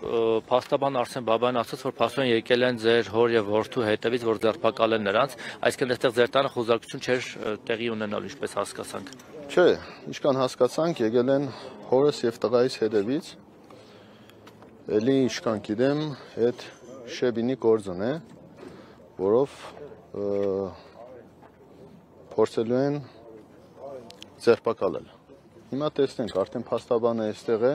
փաստաբան Արսեն Բաբայան ասաց, որ փաստորեն եկել են ձեր հոր եւ որդու հետևից, որ ձերբակալեն նրանց, այսինքն այստեղ ձեր տանը խոզարկություն չէր տեղի ունենալու, ինչպես հասկացանք։ Չէ, ինչքան հասկացանք, եկել են հորս եւ տղայիս հետևից։ Էլի ինչքան գիտեմ, այդ Շեբինի գործն է, որով փորձելու են ձերբակալել։ Հիմա տեսնենք, արդեն փաստաբանը այստեղ է։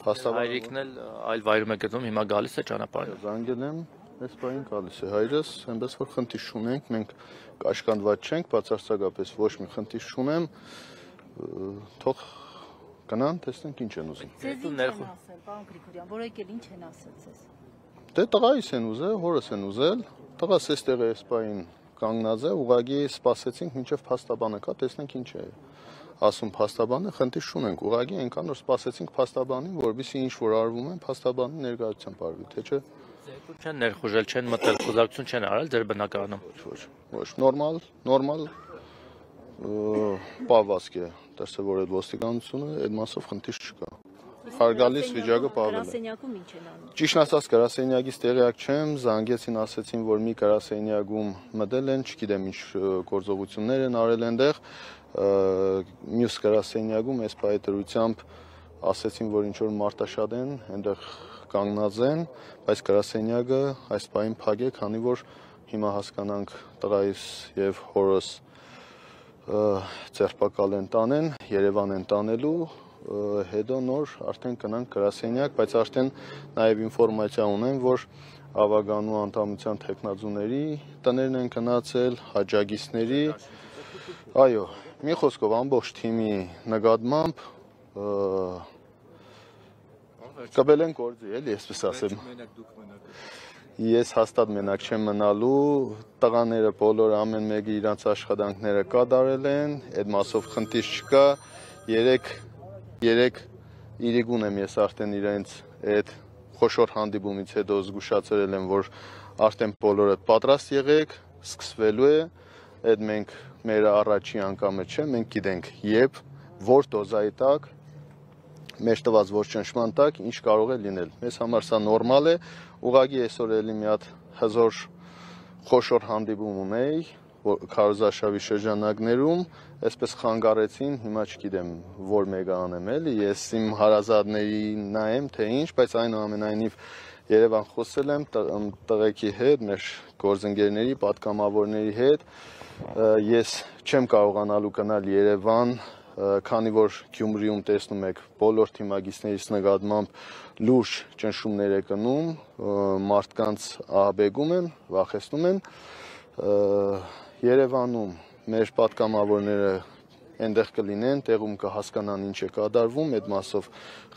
Հայրիկն էլ այլ վայրում է գտնվում, հիմա գալիս է ճանապարհին։ Զանգել եմ, այս բանին գալիս է հայրս, այնպես որ խնդիր չունենք, մենք կաշկանդված չենք, բացարձակապես ոչ մի խնդիր չունեմ, թող գնան, տեսնենք ինչ են ուզում։ Ձեզ ինչ են ասել, պարոն Գրիգորյան, որ եկել ինչ են ասել ձեզ։ Դե տղայիս են ուզել, հորս են ուզել, տղաս այստեղ է այս բանին կանգնած է, ուղղակի սպասեցինք մինչև փաստաբանը կա, տեսնենք ինչ է ասում փաստաբանը, խնդիր չունենք, ուղղակի այնքան որ սպասեցինք փաստաբանին, որովհետեւ ինչ որ արվում է, փաստաբանի ներկայությամբ արվի, թե չէ։ Ձեր չեն ներխուժել, չեն մտել, խոզարկություն չեն արել ձեր բնակարանում։ Ոչ, նորմալ պահվածք է, դրսևորել ոստիկանությունը, այդ մասով խնդիր չկա։ Հարգալից վիճակը պահվել է։ Գրասենյակում ինչ են անում։ Ճիշտ ասած, գրասենյակից տեղյակ չեմ, զանգեցին, ասեցին, որ մի գրասենյակում մտել են, չգիտեմ ինչ գործողություններ են արել այնտեղ, մյուս գրասենյակում այս պայթրությամբ ասեցին, որ ինչ որ մարտաշատ են, այնտեղ կանգնած են, բայց գրասենյակը այս պահին փակ է, քանի որ հիմա հասկանանք տղայիս եւ հորս ձերբակալ են տանեն, Երևան են տանելու, հետո նոր արդեն կնանք գրասենյակ, բայց արդեն նաև ինֆորմացիա ունեմ, որ ավագանու անդամության թեկնածուների տներն են գնացել, հաջագիստների, այո, մի խոսքով ամբողջ թիմի նկատմամբ կբել են գործի, էլի, այսպես ասեմ։ Ես հաստատ մենակ չեմ մնալու, տղաները բոլոր ամեն մեկը իրանց աշխատանքները կատարել են, այդ մասով խնդիր չկա, երեք իրիկուն եմ ես արդեն իրենց այդ խոշոր հանդիպումից հետո զգուշացրել եմ, որ արդեն բոլորը պատրաստ եղեք, սկսվելու է, այդ մենք մեր առաջի անգամը չէ, մենք գիտենք երբ, որ դոզայի տակ, մեր տված որ ճնշման տակ, ինչ կարող է լինել։ Մեզ համար սա նորմալ է, ուղղակի այսօր էլի մի հատ հզոր խոշոր հանդիպում ունեի, քարոզարշավի շրջանակներում, այսպես խանգարեցին, հիմա չգիտեմ, որ մեկը անեմ էլի, ես իմ հարազատների նայեմ, թե ինչ, բայց այնուամենայնիվ Երևան խոսել եմ տղեկի հետ, մեր գործընկերների, պատգամավորների հետ, ես չեմ կարողանալու գնալ Երևան, քանի որ Գյումրիում տեսնում եք բոլոր թիմագիստներից նկատմամբ լուրջ ճնշումներ է կնում, մարդկանց ահաբեկում են, վախեցնում են, Երևանում մեր պատգամավորները այնտեղ կլինեն, տեղում կհասկանան ինչ է կատարվում, այդ մասով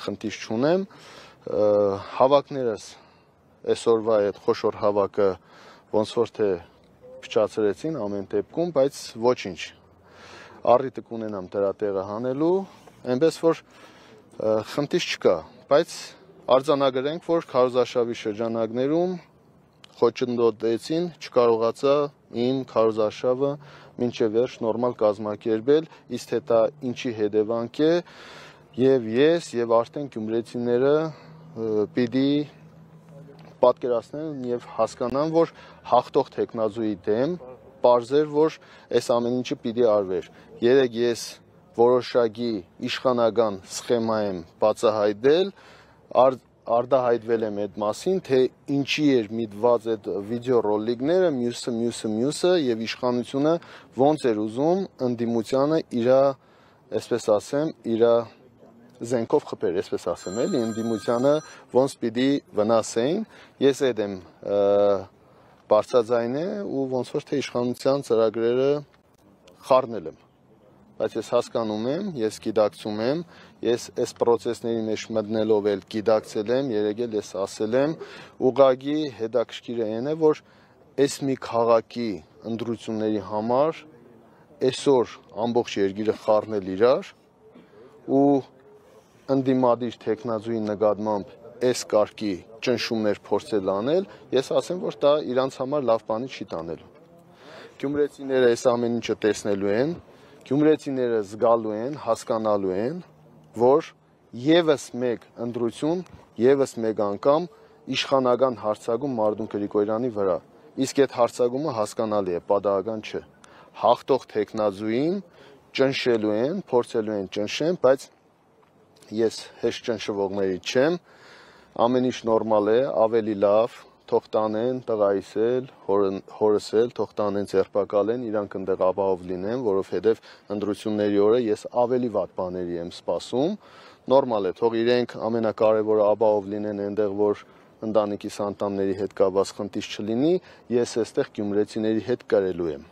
խնդիր չունեմ, հավաքներս այսօրվա այդ խոշոր հավաքը ոնց որ թե փչացրեցին ամեն դեպքում, բայց ոչինչ, առիթը կունենամ դրա տեղը հանելու, այնպես որ խնդիր չկա, բայց արձանագրենք, որ քարոզարշավի շրջանակներում խոչընդոտեցին, չկարողացա իմ քարոզարշավը մինչև վերջ նորմալ կազմակերպել, իսկ հետա ինչի հետևանք է, եւ ես եւ արդեն գյումրեցիները պիտի պատկերացնեն եւ հասկանան, որ հաղթող տեխնազուի դեմ պարզեր, որ այս ամեն ինչը պիտի արվեր։ Երեք ես որոշակի իշխանական սխեմա եմ բացահայտել, արտահայտվել եմ այդ մասին, թե ինչի էր միտված այդ վիդեոռոլիկները, մյուսը եւ իշխանությունը ոնց էր ուզում ընդդիմությանը իր, այսպես ասեմ, իր զենքով խփեր, այսպես ասեմ, էլի, ընդդիմությանը ոնց պիտի վնասեին, ես այդ եմ բարձրաձայն է ու ոնց որ թե իշխանության ծրագրերը խառնել եմ, բայց ես հասկանում եմ, ես գիտակցում եմ, ես այս պրոցեսների մեջ մտնելով էլ գիտակցել եմ, երեք էլ ես ասել եմ, ուղղակի հետաքրքիրը այն է, որ այս մի քաղաքի ընտրությունների համար այսօր ամբողջ երկիրը խառնել իրար ու ընդդիմադիր տեխնազուի նկատմամբ այս կարգի ճնշումներ փորձել անել, ես ասեմ, որ դա իրանց համար լավ բանի չի տանելու։ Գյումրեցիները այս ամեն ինչը տեսնելու են, գյումրեցիները զգալու են, հասկանալու են, որ եւս մեկ ընտրություն եւս մեկ անգամ իշխանական հարձակում Մարդուն Գրիգորյանի վրա։ Իսկ այդ հարձակումը հասկանալի է, պատահական չէ։ Հաղթող տեխնազուին ճնշելու են, փորձելու են ճնշեն, բայց ես հեշտ ճնշվողներից չեմ։ Ամեն ինչ նորմալ է, ավելի լավ, թող տանեն տղայիս էլ, հորս էլ, թող տանեն ձերբակալեն, իրանք ընդեղ ապահով լինեն, որովհետև ընտրությունների օրը ես ավելի վատ բաների եմ սպասում։ Նորմալ է, թող իրենք ամենակարևորը ապահով լինեն այնտեղ, որ ընտանիքիս անդամների հետ կապված խնդիր չլինի, ես այստեղ գյումրեցիների հետ կրելու եմ։